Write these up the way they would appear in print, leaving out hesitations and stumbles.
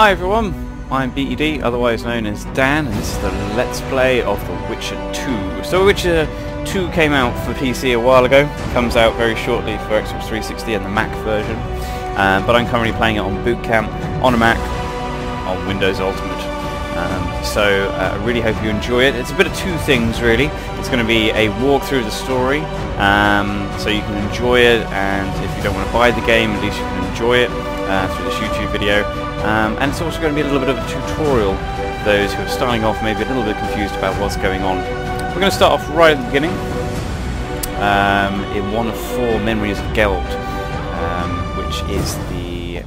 Hi everyone, I'm BED, otherwise known as Dan, and this is the Let's Play of The Witcher 2. So The Witcher 2 came out for PC a while ago, comes out very shortly for Xbox 360 and the Mac version, but I'm currently playing it on Bootcamp, on a Mac, on Windows Ultimate. I really hope you enjoy it. It's a bit of two things really. It's going to be a walkthrough of the story, so you can enjoy it, and if you don't want to buy the game, at least you can enjoy it through this YouTube video. And it's also going to be a little bit of a tutorial for those who are starting off maybe a little bit confused about what's going on. We're going to start off right at the beginning, in one of 4 memories of Geld, which is the...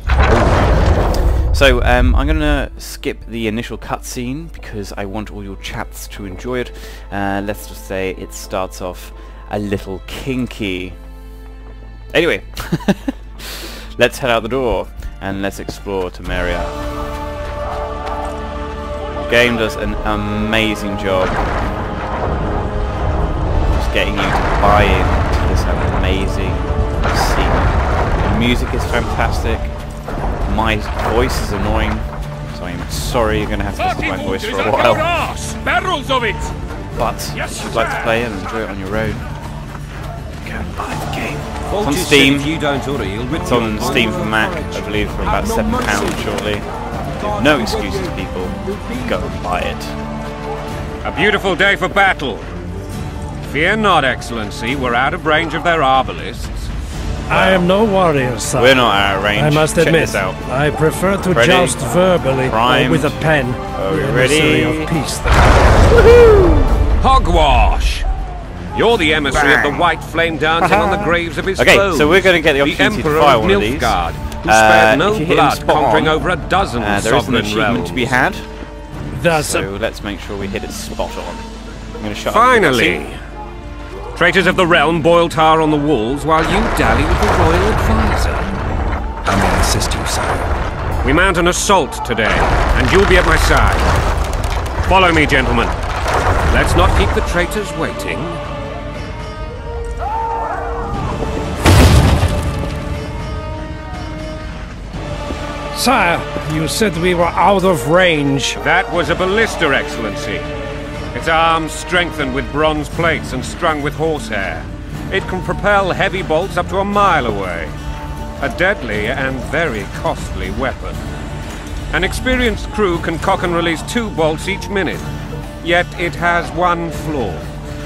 So I'm going to skip the initial cutscene because I want all your chats to enjoy it. Let's just say it starts off a little kinky. Anyway, let's head out the door and let's explore Temeria. The game does an amazing job just getting you to buy into this amazing scene. The music is fantastic. My voice is annoying, so I'm sorry you're going to have to listen to my voice for a while. Barrels of it. But if you'd like to play it and enjoy it on your own, go and buy the game. It's on Steam. It's on Steam for Mac, I believe, for about £7 shortly. No excuses, people. Go and buy it. A beautiful day for battle. Fear not, Excellency. We're out of range of their arbalists. I am no warrior, sir. We're not out of range. I must admit, this out. I prefer to Ready? joust verbally or with a pen. Ready? Of peace. Hogwash! You're the emissary of the white flame dancing on the graves of his foes. Okay, so we're going to get the opportunity to fire one of these. Who spared no blood, conquering over a dozen there is an achievement realms. to be had. Thus, So let's make sure we hit it spot on. I'm going to shut Finally! Traitors of the realm boil tar on the walls while you dally with the royal advisor. I may assist you, sire. We mount an assault today, and you'll be at my side. Follow me, gentlemen. Let's not keep the traitors waiting. sire, you said we were out of range. That was a ballista, Excellency. Its arms strengthened with bronze plates and strung with horsehair. It can propel heavy bolts up to a mile away. A deadly and very costly weapon. An experienced crew can cock and release 2 bolts each minute. Yet it has one flaw.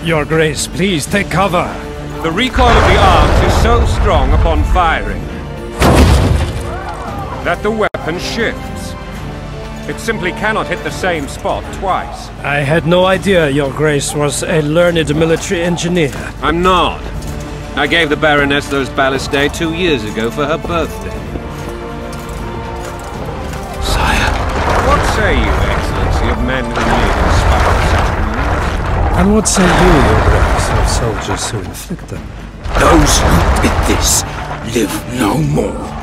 Your Grace, please take cover. The recoil of the arms is so strong upon firing that the weapon shifts. It simply cannot hit the same spot twice. I had no idea Your Grace was a learned military engineer. I'm not. I gave the Baroness those ballistae 2 years ago for her birthday. Sire. What say you, Excellency, of men who live in spite such wounds? And what say you, Your Grace, of soldiers who inflict them? Those who did this live no more.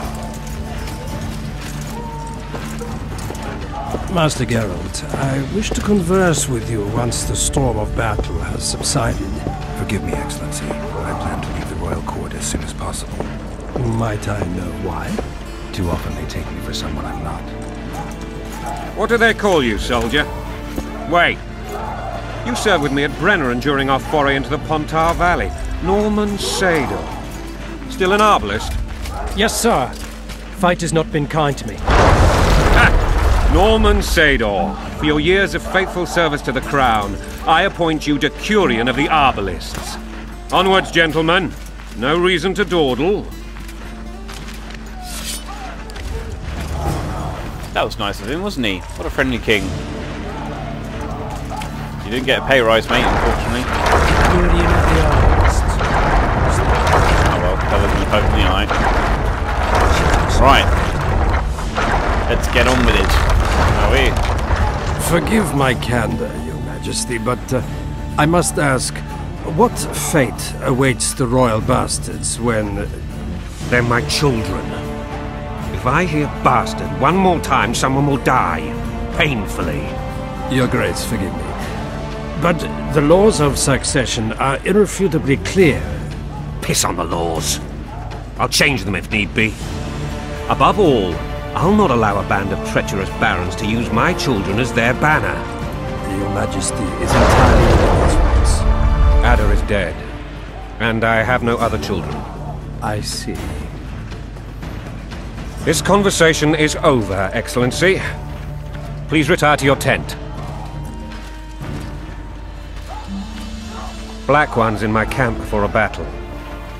Master Geralt, I wish to converse with you once the storm of battle has subsided. Forgive me, Excellency. I plan to leave the royal court as soon as possible. Might I know why? Too often they take me for someone I'm not. What do they call you, soldier? Wait. You served with me at Brenneran during our foray into the Pontar Valley. Norman Sador. Still an arbalist? Yes, sir. Fate has not been kind to me. Norman Sador, for your years of faithful service to the crown, I appoint you Decurion of the Arbalists. Onwards, gentlemen. No reason to dawdle. That was nice of him, wasn't he? What a friendly king. You didn't get a pay rise, mate, unfortunately. Decurion of the Arbalists. Oh well, that wasn't a poke in the eye. Right. Let's get on with it. Forgive my candor, Your Majesty, but I must ask, what fate awaits the royal bastards when... They're my children. If I hear bastard one more time, someone will die. Painfully. Your Grace, forgive me. But the laws of succession are irrefutably clear. Piss on the laws. I'll change them if need be. Above all, I'll not allow a band of treacherous barons to use my children as their banner. Your Majesty is entirely within his rights. Ada is dead, and I have no other children. I see. This conversation is over, Excellency. Please retire to your tent. Black One's in my camp before a battle.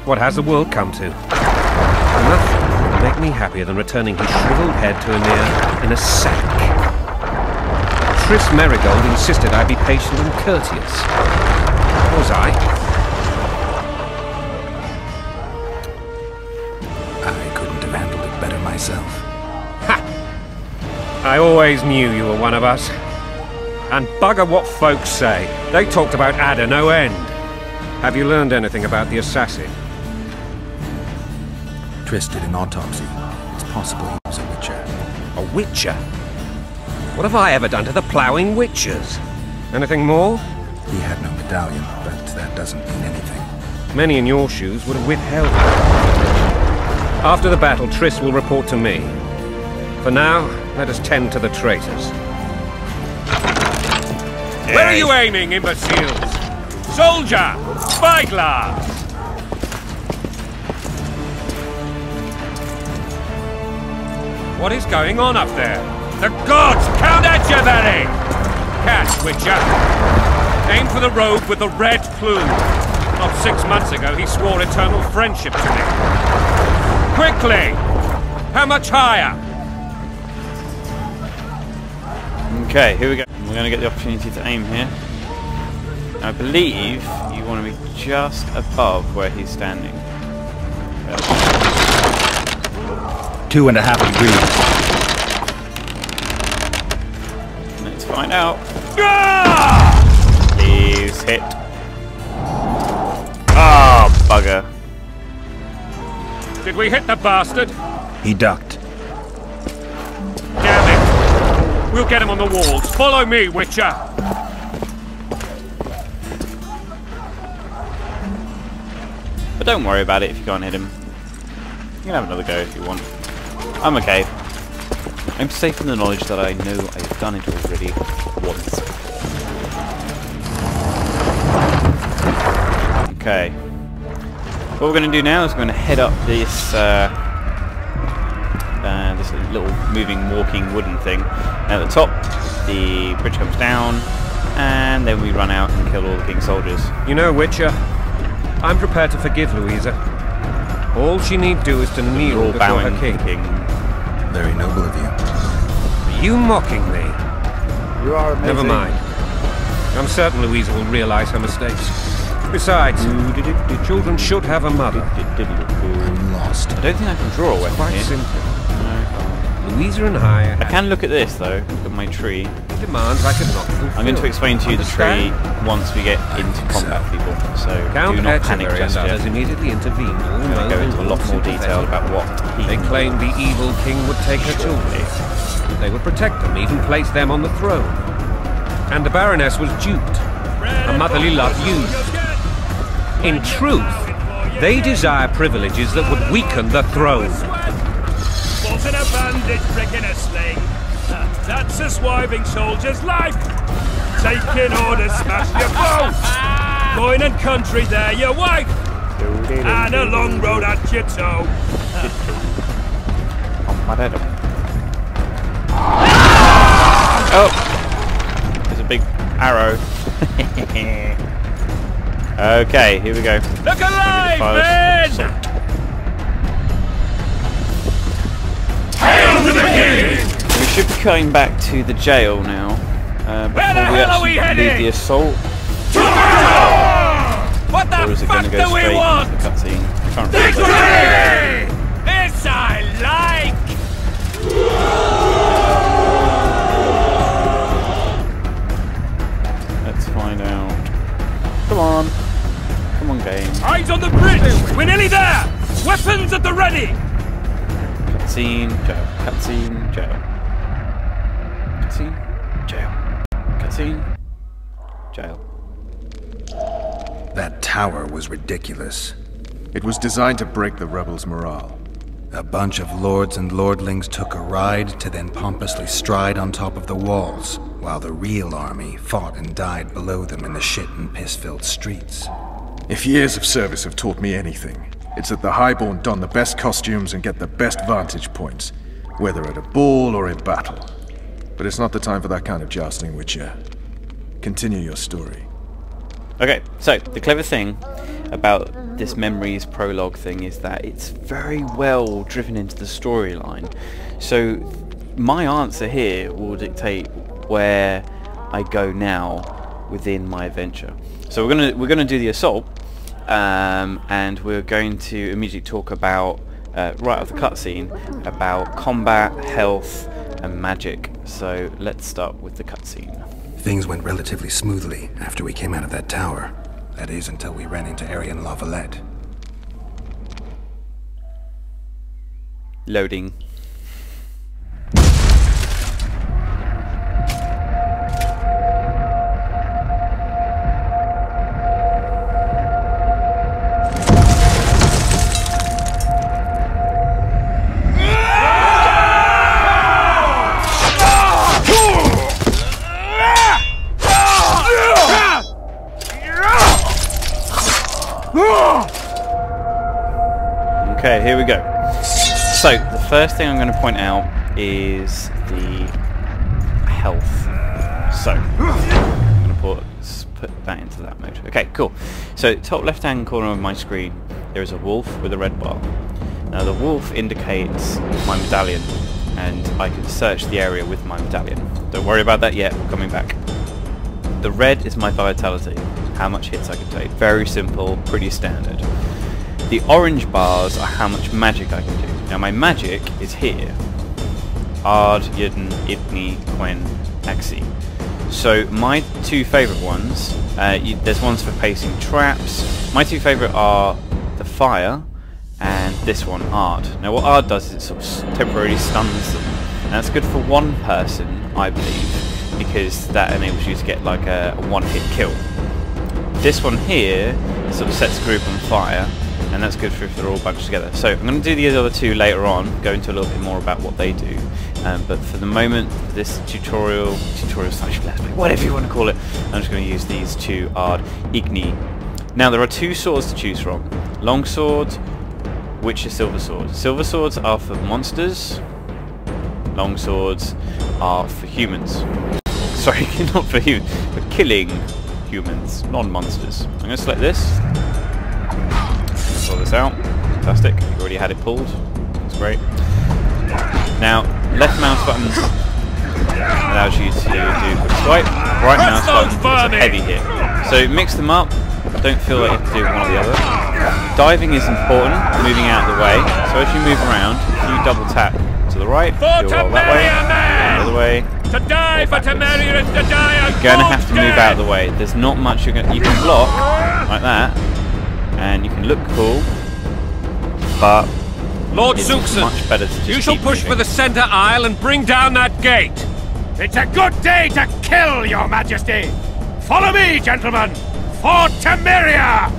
What has the world come to? Nothing would make me happier than returning his shriveled head to Emir in a sack. Triss Merigold insisted I be patient and courteous. Was I? I couldn't have handled it better myself. Ha! I always knew you were one of us. And bugger what folks say. They talked about Ada no end. Have you learned anything about the assassin? Triss did an autopsy. It's possible he was a witcher. A witcher? What have I ever done to the ploughing witchers? Anything more? He had no medallion, but that doesn't mean anything. Many in your shoes would have withheld. After the battle, Triss will report to me. For now, let us tend to the traitors. Where are you aiming, imbeciles? Soldier! Spyglass! What is going on up there? The gods count at you, Barry! Catch, Witcher! Aim for the rogue with the red plume. Not 6 months ago, he swore eternal friendship to me. Quickly! How much higher? Okay, here we go. We're going to get the opportunity to aim here. I believe you want to be just above where he's standing. 2.5 degrees. Let's find out. Ah! Please hit. Ah, bugger. Did we hit the bastard? He ducked. Damn it! We'll get him on the walls. Follow me, Witcher! But don't worry about it if you can't hit him. You can have another go if you want. I'm okay. I'm safe in the knowledge that I know I've done it already once. Okay. What we're going to do now is we're going to head up this this little moving, walking wooden thing. At the top, the bridge comes down, and then we run out and kill all the king's soldiers. You know, Witcher, I'm prepared to forgive Louisa. All she need do is to kneel We're all before bowing her king. to the king. Very noble of you. Are you mocking me? You are amazing. Never mind. I'm certain Louisa will realize her mistakes. Besides, children should have a mother. I'm lost. I don't think I can draw a weapon Quite here. simple. No. Louisa and I I can look at this though. Look at my tree. demands I could not fulfill. I'm going to explain to you the tree Understand? once we get into combat, people. So Count do not panic Etcheverry and just yet. others immediately intervened. I'm going to go into a lot more detail about what They he... claimed the evil king would take her children. They would protect them, even place them on the throne. And the Baroness was duped. A motherly love used. In truth, they desire privileges that would weaken the throne. Wasn't a bandit prick in a sling. That's a swiving soldier's life. Taking orders, smash your foe. Coin and country, there your wife. And a long road at your toe. Oh! There's a big arrow. Okay, here we go. Look alive, men! Hail to the king! We should be going back to the jail now. Where the hell are we actually lead heading? the assault. What Or is the it going fuck to go do we straight want? into the cutscene? Can't remember. Victory! This I like! Let's find out. Come on. Come on, game. Eyes on the bridge! We're nearly there! Weapons at the ready! Cutscene, jail. Cutscene, jail. Cutscene, jail. Cutscene, jail. That tower was ridiculous. It was designed to break the rebels' morale. A bunch of lords and lordlings took a ride to then pompously stride on top of the walls, while the real army fought and died below them in the shit and piss-filled streets. If years of service have taught me anything, it's that the Highborn don the best costumes and get the best vantage points, whether at a ball or in battle. But it's not the time for that kind of jousting, Witcher. Continue your story. Okay, so the clever thing about this Memories prologue thing is that it's very well driven into the storyline. So my answer here will dictate where I go now within my adventure. So we're gonna do the assault, and we're going to immediately talk about right off the cutscene about combat, health, and magic. So let's start with the cutscene. Things went relatively smoothly after we came out of that tower. That is, until we ran into Aryan Lavalette. Loading. Okay, here we go. So, the first thing I'm going to point out is the health. So, I'm going to put that into that mode. Okay, cool. So, top left-hand corner of my screen, there is a wolf with a red bar. Now, the wolf indicates my medallion, and I can search the area with my medallion. Don't worry about that yet, we're coming back. The red is my vitality, how much hits I can take. Very simple, pretty standard. The orange bars are how much magic I can do. Now my magic is here. Ard, Yidden, Idni, Quen, Axi. So my two favourite ones, there's ones for placing traps. My two favourite are the fire and this one, Ard. Now what Ard does is it sort of temporarily stuns them. And that's good for one person, I believe, because that enables you to get like a one-hit kill. This one here sort of sets the group on fire, and that's good for if they're all bunched together. So I'm going to do the other two later on, go into a little bit more about what they do. But for the moment, this tutorial / let's play, whatever you want to call it, I'm just going to use these two Ard, Igni. Now there are two swords to choose from. Longsword, which is silver sword. Silver swords are for monsters. Long swords are for humans. Sorry, not for humans, for killing humans, non-monsters. I'm going to select this. Pull this out. Fantastic. You've already had it pulled. That's great. Now, left mouse button allows you to do quick swipe. Right mouse button is a heavy hit. So mix them up. Don't feel like you have to do one or the other. Diving is important, moving out of the way. So as you move around, if you double tap to the right, you'll roll that way, the other way. To die for Temeria is to die. You're going to have to move out of the way. There's not much you can block like that, and you can look cool, but Lord it's Zuxon, much better to just you shall keep push moving. for the center aisle and bring down that gate. It's a good day to kill, Your Majesty. Follow me, gentlemen, for Temeria.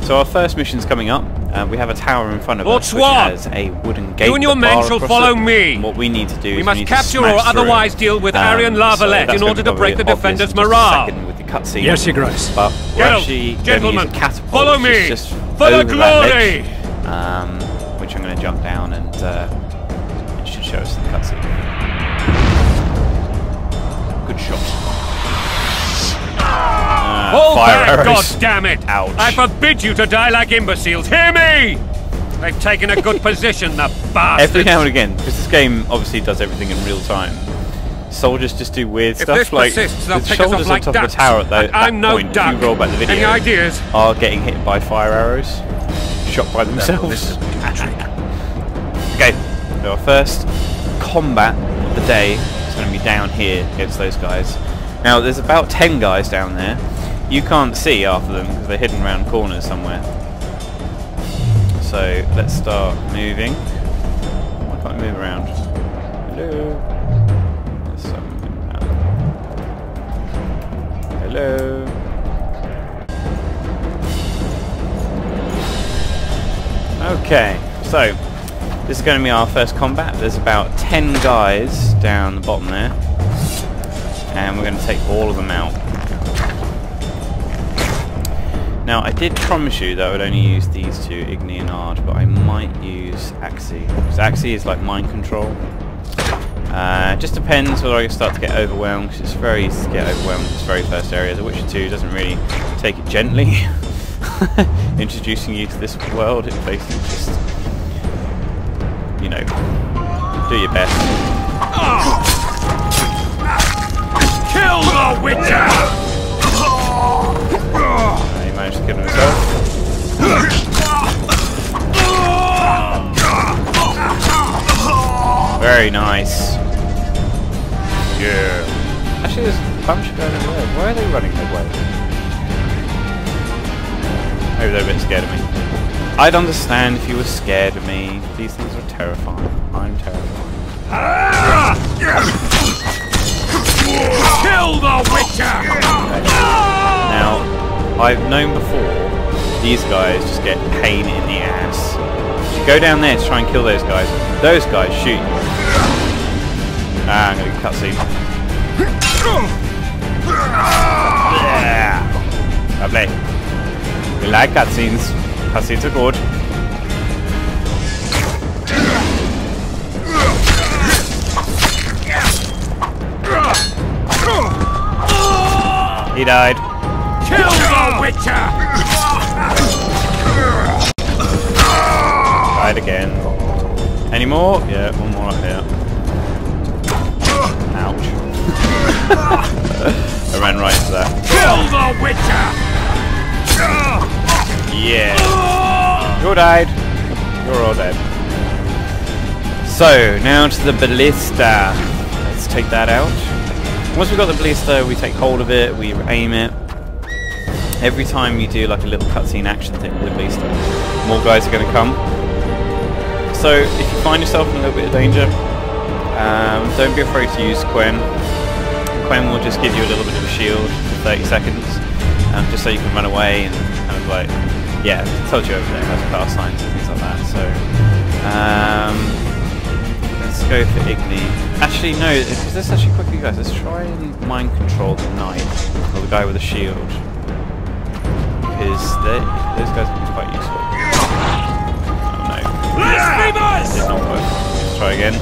So our first mission's coming up. We have a tower in front of Lord us which Swan, has a wooden gate. you and your with a men bar shall across follow it. me. And what we need to do We is must need to capture or smash through otherwise it. deal with Aryan So Lavalette that's in order gonna to break be the obvious defenders' in just a morale. second with the cutscene. Yes, Your Grace. But we're Get up, actually going to use gentlemen, a catapult, follow which is me, just for the over that ledge, glory. which I'm going to jump down and it should show us the cutscene. Good shot. Hold fire back, arrows. God damn it! Ouch. I forbid you to die like imbeciles. Hear me! They've taken a good position, the bastards. Every now and again, because this game obviously does everything in real time, soldiers just do weird If stuff this like persists, they'll the take us soldiers off like on top ducks. of the tower at And I'm that no point, duck. if you roll back the video, Any ideas? are getting hit by fire arrows, shot by themselves. Okay, so our first combat of the day is going to be down here against those guys. Now there's about 10 guys down there. You can't see half of them because they're hidden around corners somewhere. So let's start moving. Why can't I move around? Hello. Let's start moving around. Hello. Okay. So, this is going to be our first combat. There's about 10 guys down the bottom there. And we're going to take all of them out. Now, I did promise you that I would only use these two, Igni and Ard, but I might use Axie. Because Axie is like mind control. Just depends whether I start to get overwhelmed, because it's very easy to get overwhelmed in this very first area. The Witcher 2 doesn't really take it gently. Introducing you to this world, it basically just, you know, do your best. Kill the Witcher! He managed to kill himself. Very nice. Yeah. Actually, there's a bunch of guys over there. Why are they running their way? Maybe they're a bit scared of me. I'd understand if you were scared of me. These things are terrifying. I'm terrifying. Kill the Witcher! Now, I've known before, these guys just get pain in the ass. You go down there to try and kill those guys shoot you. Ah, I'm gonna get cutscene. Yeah. Lovely. We like cutscenes. Cutscenes are good. He died. Kill the Witcher! Died again. Any more? Yeah, one more up here. Ouch. I ran right into that. Kill the Witcher! Yeah. You're died. You're all dead. So, now to the ballista. Let's take that out. Once we've got the ballista, we take hold of it, we aim it. Every time you do like a little cutscene action thing with the ballista, more guys are going to come. So, if you find yourself in a little bit of danger, don't be afraid to use Quen. Quen will just give you a little bit of a shield for 30 seconds, just so you can run away and kind of like, yeah, it tells you over there, has pass signs and things like that. So, let's go for Igni. Actually, no, let's actually quickly, guys, let's try and mind control the knight, or the guy with the shield, because those guys can be quite useful. Oh no. It did not work. Let's try again.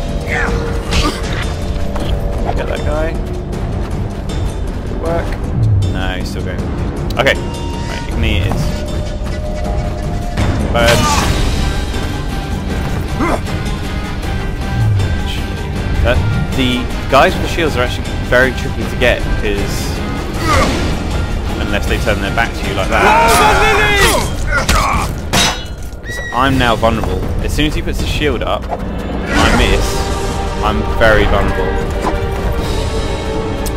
Get that guy. Did it work? No, he's still going. Okay. Right, Igni is. Burn. The guys with the shields are actually very tricky to get, because unless they turn their back to you like that. Because I'm now vulnerable. As soon as he puts the shield up, I miss. I'm very vulnerable.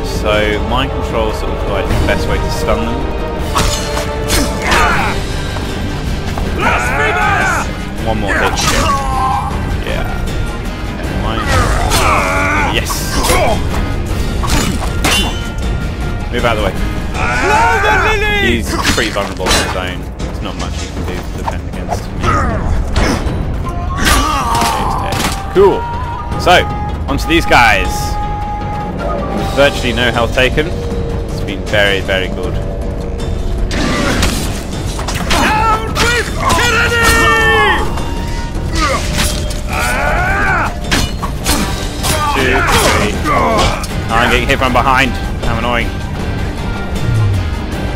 So mind control is sort of like the best way to stun them. One more hit. Yeah. Okay, mine. Yes! Move out of the way. He's pretty vulnerable on his own. There's not much he can do to defend against me. Cool! So, onto these guys. With virtually no health taken. It's been very, very good. Down with tyranny! I'm getting hit from behind. How annoying.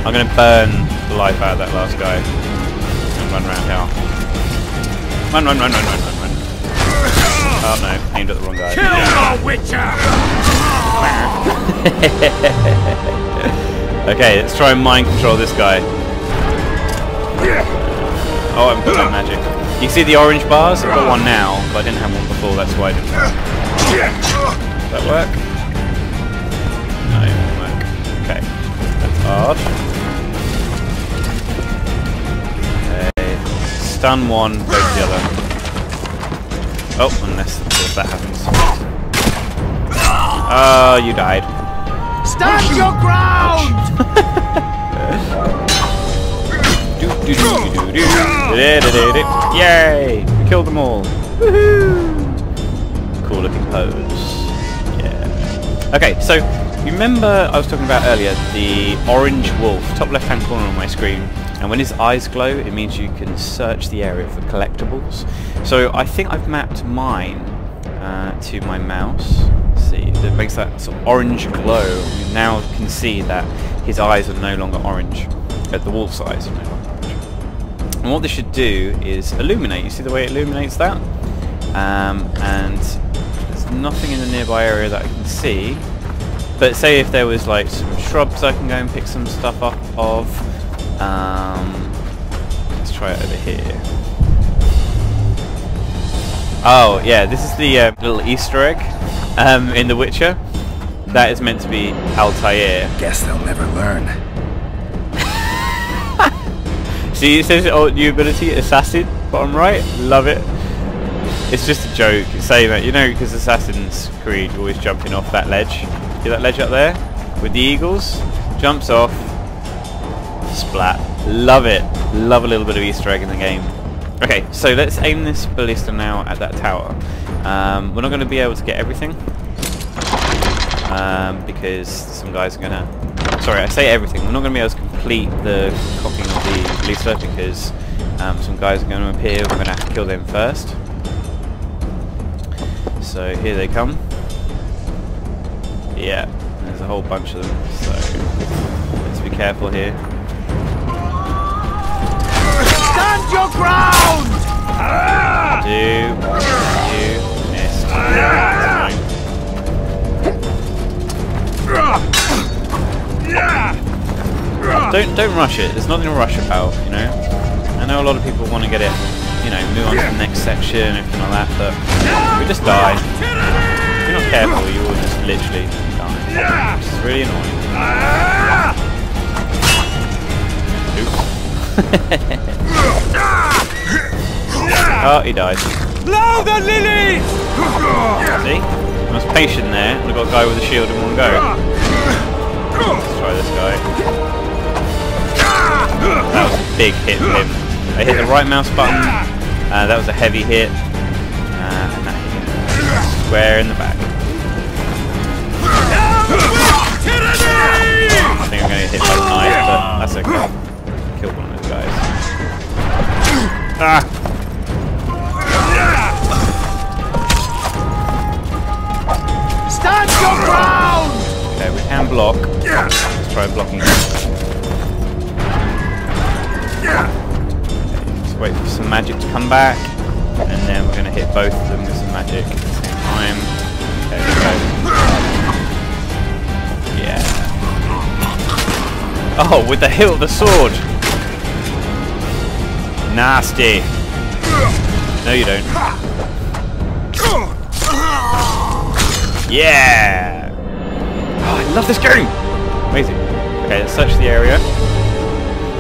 I'm going to burn the life out of that last guy. And run around here. Run. Oh no, aimed at the wrong guy. Kill the Witcher! Okay, let's try and mind control this guy. Oh, I've got that magic. You can see the orange bars? I've got one now, but I didn't have one before, that's why I didn't work. Does that work? No, it didn't work. Okay, that's hard. Okay, stun one, go to the other. Oh, unless of course that happens. Oh, you died. Stand your ground! Yay! Kill them all. Woohoo! Cool looking pose. Yeah. Okay, so you remember I was talking about earlier the orange wolf, top left hand corner on my screen, and when his eyes glow it means you can search the area for collectibles. So I think I've mapped mine to my mouse. See, that makes that sort of orange glow. You now can see that his eyes are no longer orange. The wolf's eyes are no longer orange. And what this should do is illuminate. You see the way it illuminates that? And there's nothing in the nearby area that I can see. But say if there was like some shrubs I can go and pick some stuff up of. Let's try it over here. Oh yeah, this is the little Easter egg in The Witcher. That is meant to be Altair. Guess they'll never learn. See, it says new ability, Assassin, bottom right. Love it. It's just a joke saying that, you know, because Assassin's Creed always jumping off that ledge. See that ledge up there with the eagles? Jumps off. Splat. Love it. Love a little bit of Easter egg in the game. Okay, so let's aim this ballista now at that tower. We're not going to be able to get everything because some guys are going to... Sorry, I say everything. We're not going to be able to complete the cocking of the ballista because some guys are going to appear. We're going to have to kill them first. So here they come. Yeah, there's a whole bunch of them. So let's be careful here. Stand your ground! You missed. Don't rush it. There's nothing to rush about, you know. I know a lot of people want to get it, you know, move on to the next section, everything like that, but we just die. If you're not careful, you will just literally die. It's really annoying. Oops. Oh, he died. Blow the lilies! See? I was patient there, and I got a guy with a shield in one go. Let's try this guy. That was a big hit for him. I hit the right mouse button, that was a heavy hit, and that hit him square in the back. I think I'm going to get hit by the knife, but that's okay. Killed one of those guys. Ah! Stand your ground! Okay, we can block. Let's try blocking him. Let's wait for some magic to come back, and then we're going to hit both of them with some magic at the same time. Okay, there we go. Yeah. Oh, with the hilt of the sword! Nasty! No, you don't. Yeah! Oh, I love this game! Amazing. Okay, let's search the area.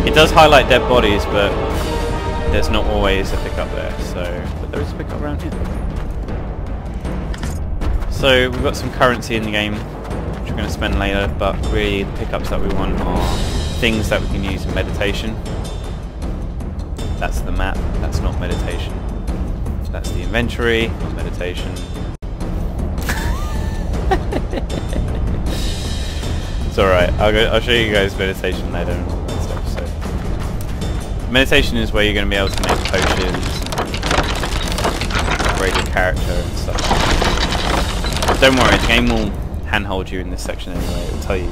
It does highlight dead bodies, but there's not always a pickup there, but there is a pickup around here. So we've got some currency in the game, which we're going to spend later, but really the pickups that we want are things that we can use in meditation. That's the map, that's not meditation. That's the inventory, not meditation. It's alright, I'll show you guys meditation later and all that stuff. So, meditation is where you're going to be able to make potions, upgrade your character and stuff. But don't worry, the game will handhold you in this section anyway. It will tell you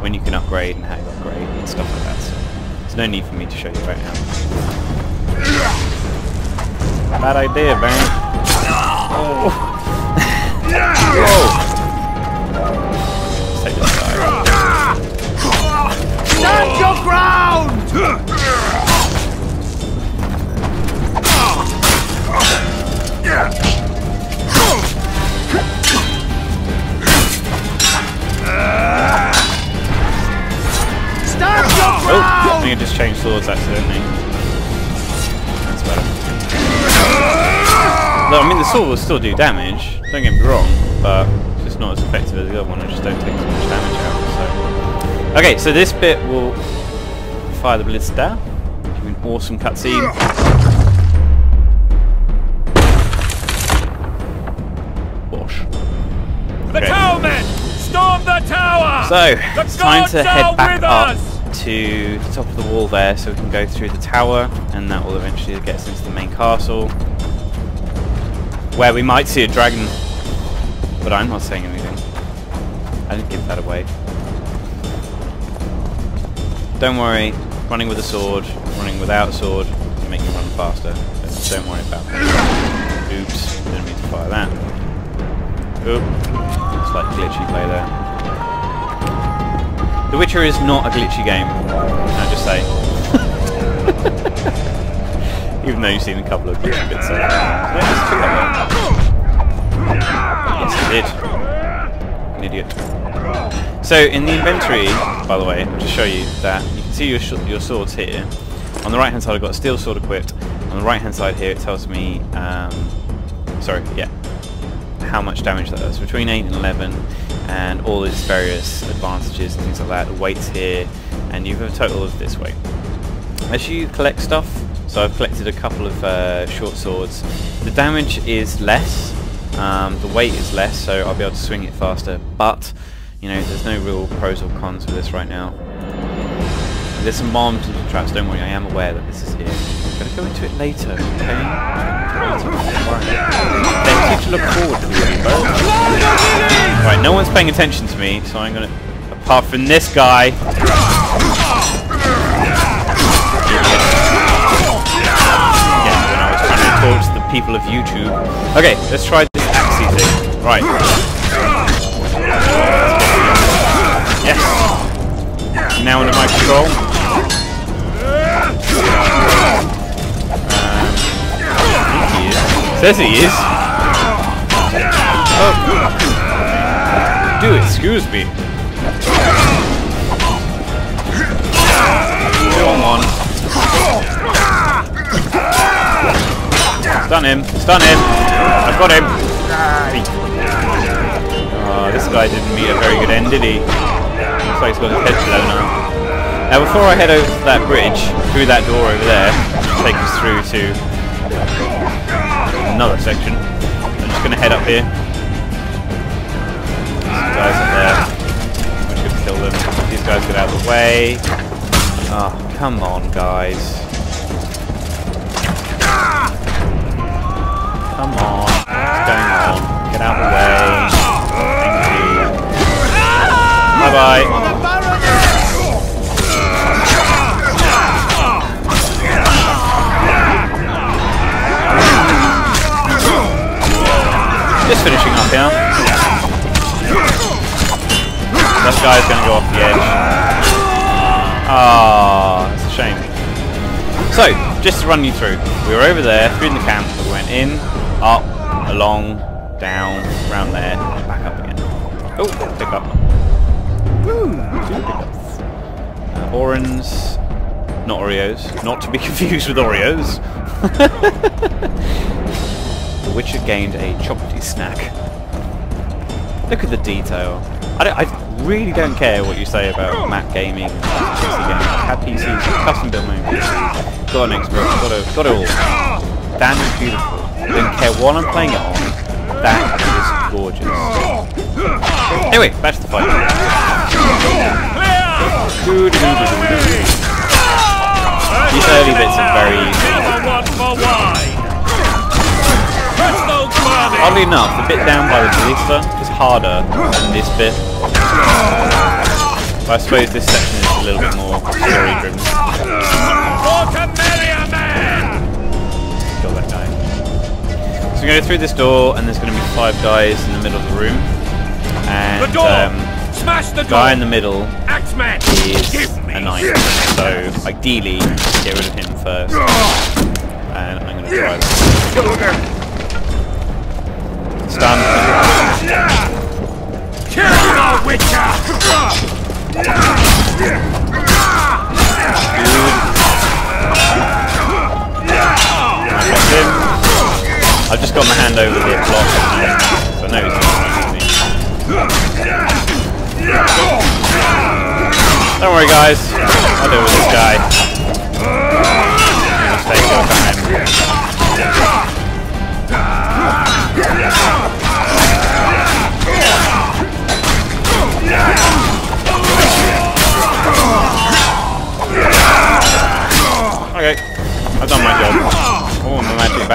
when you can upgrade and how you upgrade and stuff like that. So there's no need for me to show you right now. Bad idea, man. Oh. Whoa. Let's take this guy. Stand your ground! Stand your ground! Oh, I think I just changed swords accidentally. That's better. No, I mean the sword will still do damage, don't get me wrong, but it's just not as effective as the other one. I just don't take so much damage out. So. Okay, so this bit will fire the ballista, give an awesome cutscene. tower! So, it's time to head back up to the top of the wall there so we can go through the tower, and that will eventually get us into the main castle, where we might see a dragon, but I'm not saying anything. I didn't give that away. Don't worry, running with a sword, running without a sword can make you run faster, so don't worry about that. Oops, didn't mean to fire that. Oop, slight glitchy play there. The Witcher is not a glitchy game, can I just say. Even though you've seen a couple of glitchy bits there. Yes, I did. An idiot. So, in the inventory, by the way, I'll just show you that you can see your swords here. On the right hand side I've got a steel sword equipped. On the right hand side here it tells me, how much damage that does. Between 8 and 11, and all its various advantages and things like that. The weight's here, and you have a total of this weight. As you collect stuff, so I've collected a couple of short swords, the damage is less, the weight is less, so I'll be able to swing it faster, but you know, there's no real pros or cons with this right now. There's some bombs and traps, don't worry, I am aware that this is here. I'm going to go into it later, okay? Plenty to look forward to, everybody. Right, no one's paying attention to me, so I'm going to, apart from this guy. Again, when I was trying to talk to the people of YouTube. Okay, let's try this axie thing. Right. Yes. Now under my control. He is. Says he is. Oh. Do excuse me. Two on one. Stun him. Stun him. I've got him. Oh, this guy didn't meet a very good end, did he? Looks like he's got his head blown up. Now before I head over to that bridge, through that door over there, take us through to another section, I'm just going to head up here. These guys up there. I'm just going to kill them. These guys get out of the way. Oh, come on guys. Come on. What's going on? Get out of the way. Thank you. Bye bye. Just finishing up here. That guy's going to go off the edge. Ah, that's a shame. So, just to run you through, we were over there, through the camp, we went in, up, along, down, round there, and back up again. Oh, pick up. Woo, 2 pickups. Orans, not Oreos, not to be confused with Oreos. The Witcher gained a chocolatey snack. Look at the detail. I really don't care what you say about Mac gaming, PC gaming. I've had PCs, custom built my own PCs, got an Xbox, got it all. That is beautiful. I don't care what I'm playing it on. That is gorgeous. Anyway, back to the fight. These early bits are very easy. Oddly enough, the bit down by the ballista is harder than this bit. But I suppose this section is a little bit more story driven. Kill that guy. So we go through this door, and there's going to be 5 guys in the middle of the room. And the guy in the middle is a knight. So ideally, get rid of him first. And I'm going to try that. Stun. Kill the Witcher! I've just got my hand over the block, so I know he's not me. Don't worry guys, I'll deal with this guy. Take your time.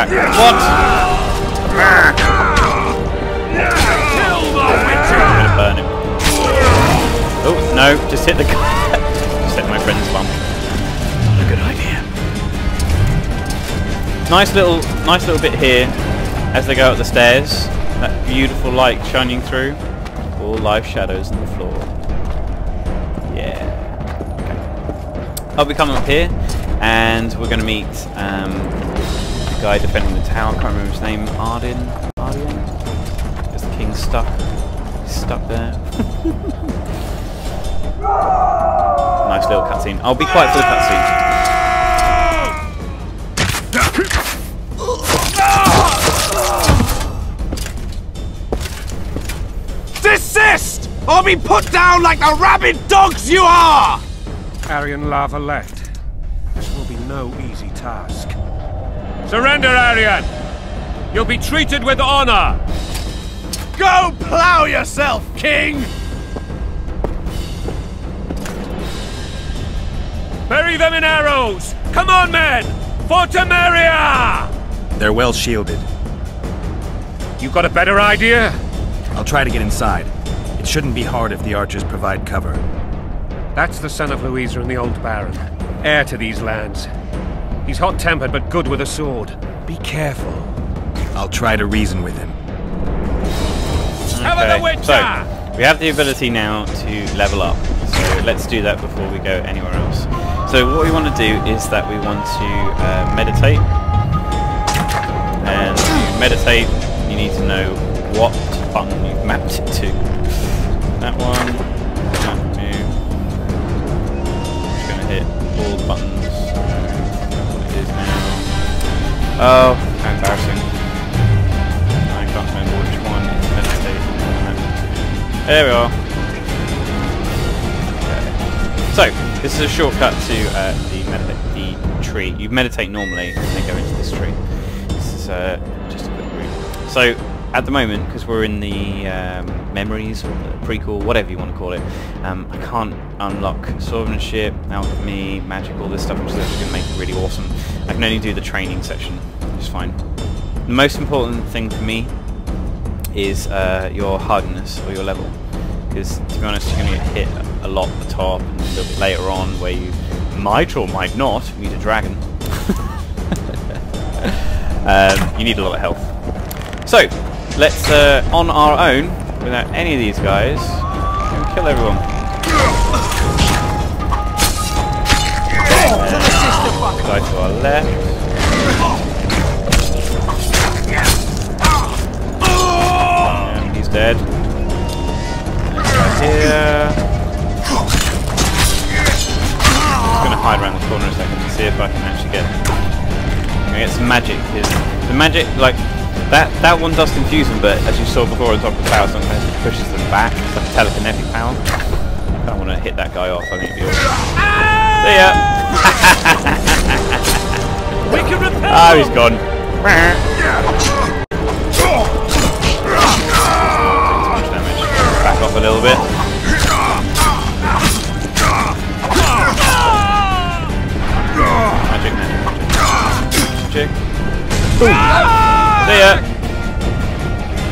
What? I'm gonna burn him. Oh no! Just hit the guy. Just hit my friend's bump. Not a good idea. Nice little bit here as they go up the stairs. That beautiful light shining through. All live shadows on the floor. Yeah. Okay. I'll be coming up here, and we're going to meet the guy defending the tower. I can't remember his name. Arden. Is the king stuck? He's stuck there. Nice little cutscene. I'll be quiet for the cutscene. Desist! Or be put down like the rabid dogs you are! Aryan Lavalette. This will be no easy task. Surrender, Aryan! You'll be treated with honor! Go plow yourself, king! Bury them in arrows! Come on, men! For Temeria! They're well shielded. You got a better idea? I'll try to get inside. It shouldn't be hard if the archers provide cover. That's the son of Louisa and the old Baron, heir to these lands. He's hot-tempered but good with a sword. Be careful. I'll try to reason with him. Okay, so we have the ability now to level up. So let's do that before we go anywhere else. So what we want to do is that we want to meditate. And to meditate, you need to know what button you've mapped it to. That one, that two. Just going to hit all the buttons. What it is now. Oh, how embarrassing. I can't remember which one is meditate. There we are. Okay. So, this is a shortcut to the tree. You meditate normally and then go into this tree. This is just a quick route. So, at the moment, because we're in the memories or the prequel, whatever you want to call it, I can't unlock swordsmanship, alchemy, magic, all this stuff, which is actually going to make it really awesome. I can only do the training section, which is fine. The most important thing for me is your hardness or your level, because to be honest, you're going to get hit a lot at the top and a little bit later on where you might or might not meet a dragon. You need a lot of health. So, let's, on our own, without any of these guys, kill everyone. Guy to our left. He's dead. This guy here. I'm just going to hide around the corner a second to see if I can actually get... I'm going to get some magic. The magic, like... That one does confuse them, but as you saw before on top of the tower, sometimes it pushes them back. It's like a telekinetic power. I don't want to hit that guy off, I think it'd be awesome. See ya! We can repel Oh, he's gone. Too much damage. Back off a little bit. Magic, magic. See ya!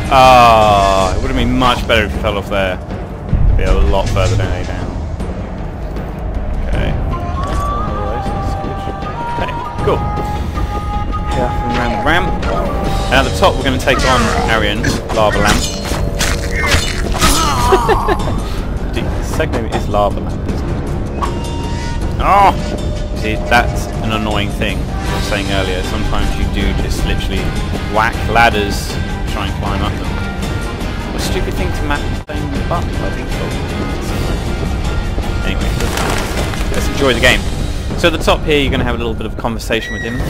Ah, it would have been much better if you fell off there. It'd be a lot further down. Okay. Okay, cool. Head up and around the ramp. And at the top we're going to take on Aryan's lava lamp. The second name is lava lamp, isn't it? Oh! See, that's an annoying thing. As I was saying earlier, sometimes you do just literally whack ladders to try and climb up them. What a stupid thing to map playing the button by default. Anyway, let's enjoy the game. So at the top here you're going to have a little bit of a conversation with him.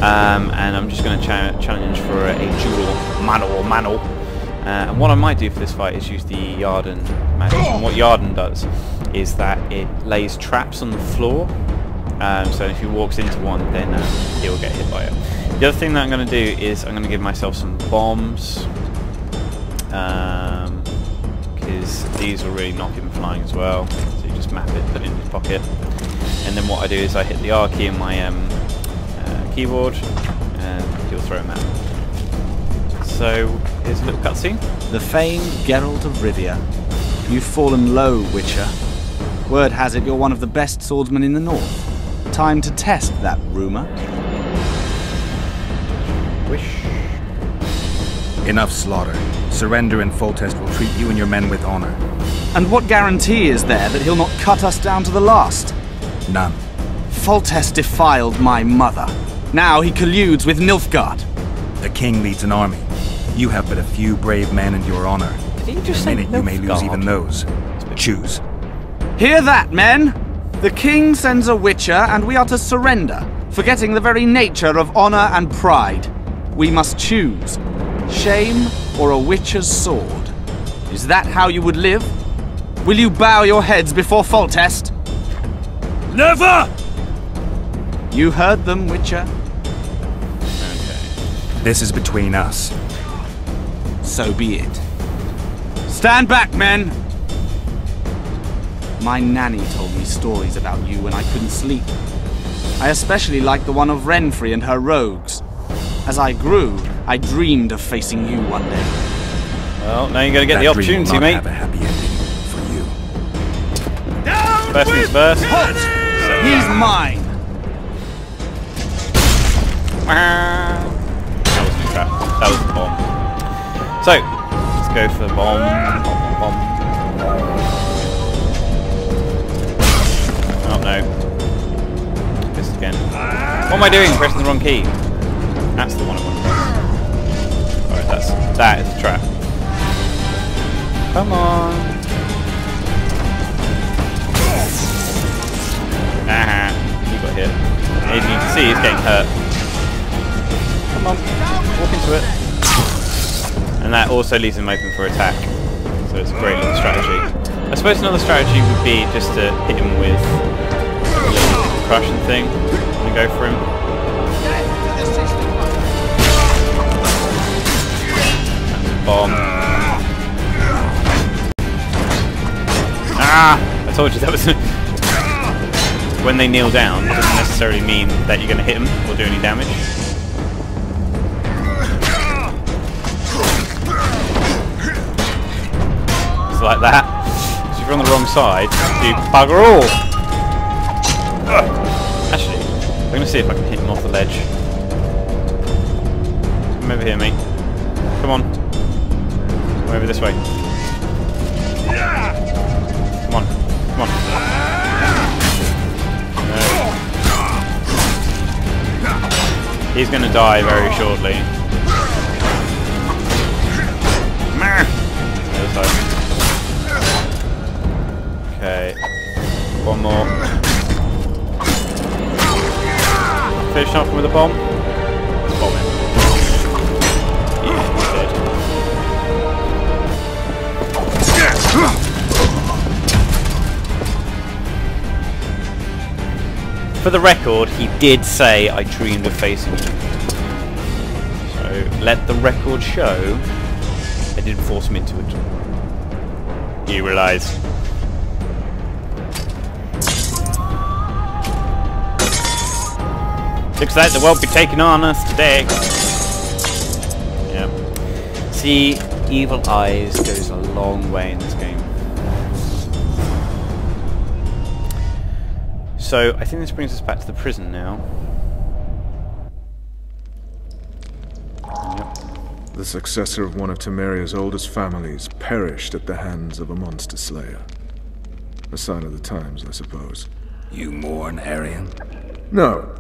And I'm just going to challenge for a duel, mano. And what I might do for this fight is use the Yarden magic. And what Yarden does is that it lays traps on the floor. So if he walks into one, then he'll get hit by it. The other thing that I'm going to do is I'm going to give myself some bombs, because these will really knock him flying as well. So you just map it, put it in his pocket, and then what I do is I hit the R key on my keyboard, and he'll just throw him out. So, here's a little cutscene. The famed Geralt of Rivia. You've fallen low, Witcher. Word has it you're one of the best swordsmen in the north. Time to test that rumor. Wish. Enough slaughter. Surrender and Foltest will treat you and your men with honor. And what guarantee is there that he'll not cut us down to the last? None. Foltest defiled my mother. Now he colludes with Nilfgaard. The king leads an army. You have but a few brave men and your honor. Did he just In a say minute you may lose Nilfgaard? even those. Choose. Hear that, men? The king sends a Witcher, and we are to surrender, forgetting the very nature of honor and pride. We must choose. Shame or a Witcher's sword. Is that how you would live? Will you bow your heads before Foltest? Never! You heard them, Witcher. This is between us. So be it. Stand back, men! My nanny told me stories about you when I couldn't sleep. I especially liked the one of Renfrey and her rogues. As I grew, I dreamed of facing you one day. Well, now you're going to get That the opportunity, dream will mate. not have a happy ending for you. First things first. Halt! He's mine! That wasn't a trap. That was the bomb. So, let's go for the bomb. Bomb. Oh no. This again. What am I doing? Pressing the wrong key. That's the one I want to press. Alright, that is a trap. Come on. Ah, he got hit. As you can see, he's getting hurt. Come on, walk into it. And that also leaves him open for attack. So it's a great little strategy. I suppose another strategy would be just to hit him with a little concussion thing and go for him. Bomb. Ah! I told you that was... When they kneel down, it doesn't necessarily mean that you're going to hit them or do any damage. It's like that. So if you're on the wrong side, you bugger all! Actually, I'm going to see if I can hit him off the ledge. Come over here, mate. Come on. Come over this way. Come on. Come on. No. He's going to die very shortly. The other side. Okay. One more. Finish off with a bomb. Bomb him. Yeah, he's dead. For the record, he did say, I dreamed of facing you. So, let the record show I didn't force him into it. You realise. Looks like they won't be taking on us today. Yeah. See, evil eyes goes a long way in this game. So, I think this brings us back to the prison now. Yep. The successor of one of Temeria's oldest families perished at the hands of a monster slayer. A sign of the times, I suppose. You mourn, Aryan? No.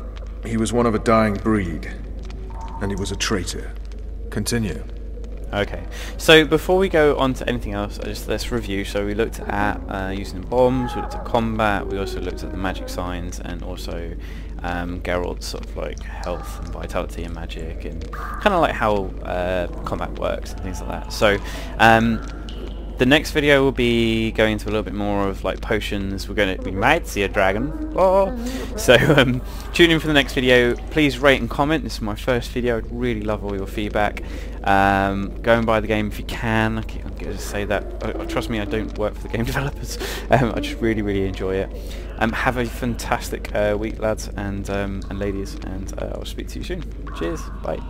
He was one of a dying breed. And he was a traitor. Continue. Okay, so before we go on to anything else, let's review. So we looked at using bombs, we looked at combat, we also looked at the magic signs, and also Geralt's sort of like health and vitality and magic, and kind of like how combat works and things like that. So the next video will be going into a little bit more of like potions. We might see a dragon. Oh. So tune in for the next video. Please rate and comment. This is my first video. I'd really love all your feedback. Go and buy the game if you can. I'm going to say that. Trust me, I don't work for the game developers. I just really enjoy it. Have a fantastic week, lads and ladies, and I'll speak to you soon. Cheers. Bye.